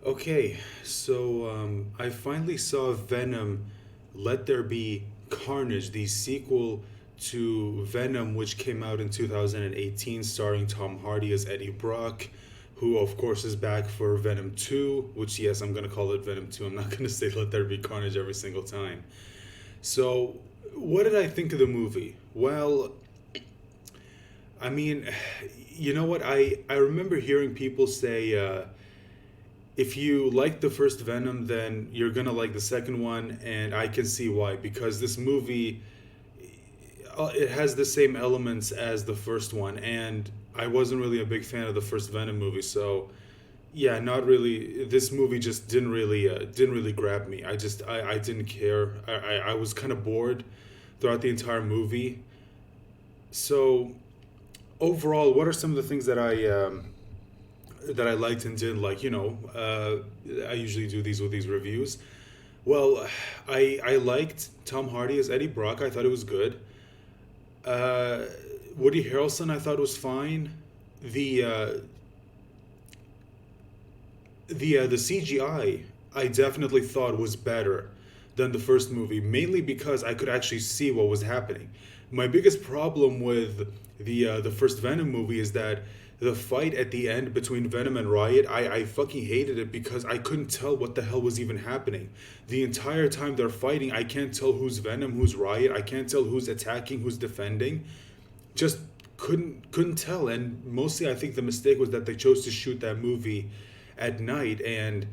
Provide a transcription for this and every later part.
Okay, so I finally saw Venom Let There Be Carnage, the sequel to Venom, which came out in 2018, starring Tom Hardy as Eddie Brock, who, of course, is back for Venom 2, which, yes, I'm going to call it Venom 2. I'm not going to say Let There Be Carnage every single time. So, what did I think of the movie? Well, I mean, you know what? I remember hearing people say, if you like the first Venom, then you're gonna like the second one, and I can see why. Because this movie, it has the same elements as the first one, and I wasn't really a big fan of the first Venom movie, so yeah, not really. This movie just didn't really grab me. I didn't care. I was kind of bored throughout the entire movie. So overall, what are some of the things that I liked and didn't like? I usually do these with these reviews. Well, I liked Tom Hardy as Eddie Brock. I thought it was good. Uh, Woody Harrelson, I thought was fine. The uh, the CGI I definitely thought was better than the first movie, mainly because I could actually see what was happening. My biggest problem with the first Venom movie is that the fight at the end between Venom and Riot, I fucking hated it because I couldn't tell what the hell was even happening. The entire time they're fighting, I can't tell who's Venom, who's Riot. I can't tell who's attacking, who's defending. Just couldn't tell. And mostly I think the mistake was that they chose to shoot that movie at night, and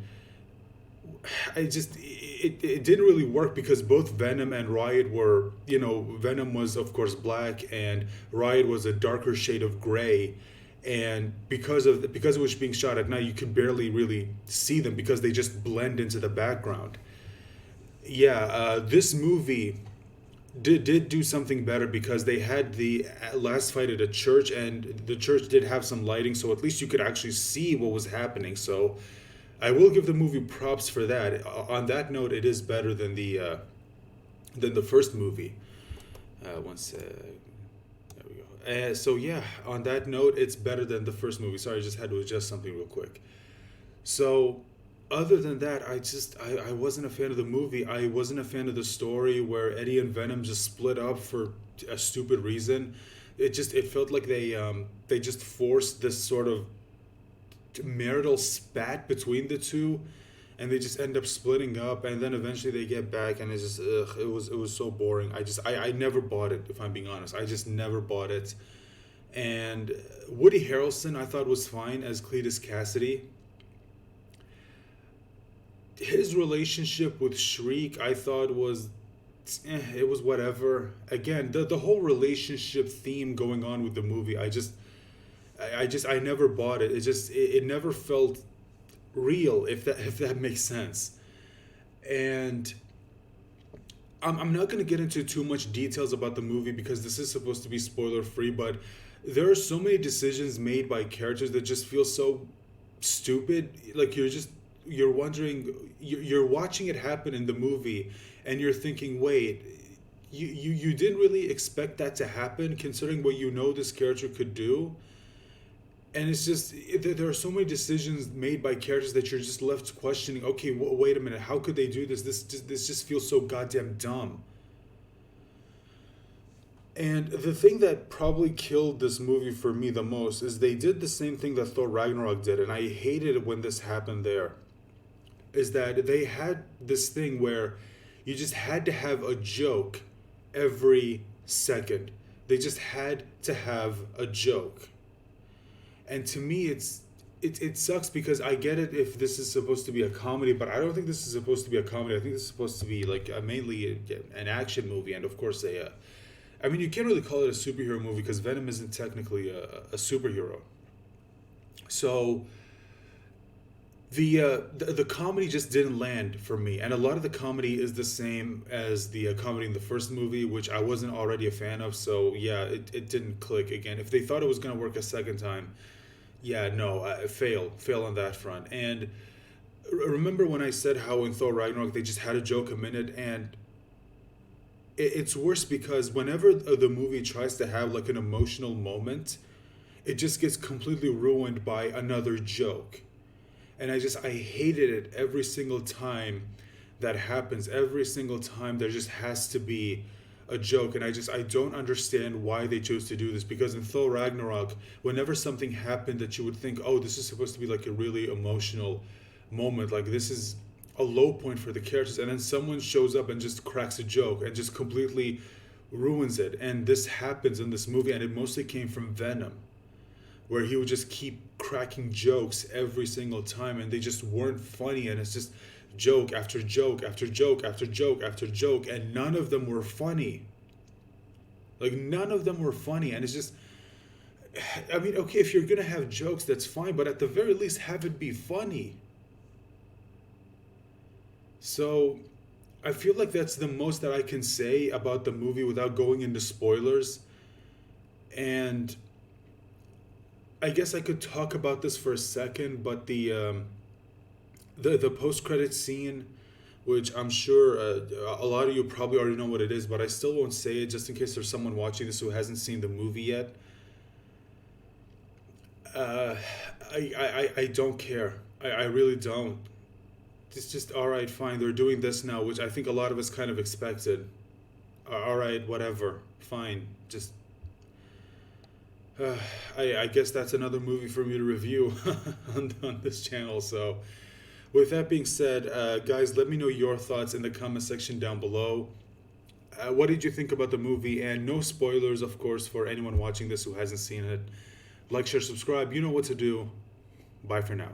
it didn't really work because both Venom and Riot were, Venom was of course black and Riot was a darker shade of gray, and because it was being shot at night, you could barely really see them because they just blend into the background. Yeah, this movie did do something better because they had the last fight at a church, and the church did have some lighting, so at least you could actually see what was happening. So I will give the movie props for that. On that note, it is better than the first movie. Once there we go. So yeah, on that note, it's better than the first movie. Sorry, I just had to adjust something real quick. So other than that, I wasn't a fan of the movie. I wasn't a fan of the story where Eddie and Venom just split up for a stupid reason. It felt like they just forced this sort of marital spat between the two, and they just end up splitting up, and then eventually they get back, and it's just it was so boring. I never bought it, if I'm being honest. I just never bought it. And Woody Harrelson I thought was fine as Cletus Cassidy. His relationship with Shriek I thought was it was whatever. Again, the whole relationship theme going on with the movie, I never bought it. It never felt real, if that makes sense. And I'm not going to get into too much details about the movie because this is supposed to be spoiler free, but there are so many decisions made by characters that just feel so stupid. Like you're wondering, you're watching it happen in the movie, and you're thinking, wait, you didn't really expect that to happen considering what this character could do. And it's just there are so many decisions made by characters that you're just left questioning. Okay, wait a minute, how could they do this? This just feels so goddamn dumb. And the thing that probably killed this movie for me the most is they did the same thing that Thor Ragnarok did, and I hated it when this happened there. Is that they had this thing where you just had to have a joke every second. They just had to have a joke. And to me, it sucks because I get it if this is supposed to be a comedy, but I don't think this is supposed to be a comedy. I think this is supposed to be like mainly an action movie, and of course I mean, you can't really call it a superhero movie because Venom isn't technically a superhero. So the comedy just didn't land for me, and a lot of the comedy is the same as the comedy in the first movie, which I wasn't already a fan of. So yeah, it didn't click again. If they thought it was gonna work a second time, yeah, no, fail on that front. And remember when I said how in Thor Ragnarok they just had a joke a minute, and it's worse because whenever the movie tries to have like an emotional moment, it just gets completely ruined by another joke. And I hated it every single time that happens. Every single time there just has to be a joke, and I don't understand why they chose to do this, because in Thor Ragnarok, whenever something happened that you would think, oh, this is supposed to be like a really emotional moment, like this is a low point for the characters, and then someone shows up and just cracks a joke and just completely ruins it. And this happens in this movie, and it mostly came from Venom, where he would just keep cracking jokes every single time, and they just weren't funny, and it's just joke after joke after joke after joke after joke, and none of them were funny. Like, none of them were funny, and it's just, I mean, okay, if you're gonna have jokes, that's fine, but at the very least, have it be funny. So, I feel like that's the most that I can say about the movie without going into spoilers. And I guess I could talk about this for a second, but the post credit scene, which I'm sure a lot of you probably already know what it is, but I still won't say it just in case there's someone watching this who hasn't seen the movie yet. Uh, I don't care. I really don't. It's just, all right, fine. They're doing this now, which I think a lot of us kind of expected. All right, whatever, fine. Just uh, I guess that's another movie for me to review on this channel. So, with that being said, guys, let me know your thoughts in the comment section down below. What did you think about the movie? And no spoilers, of course, for anyone watching this who hasn't seen it. Like, share, subscribe. You know what to do. Bye for now.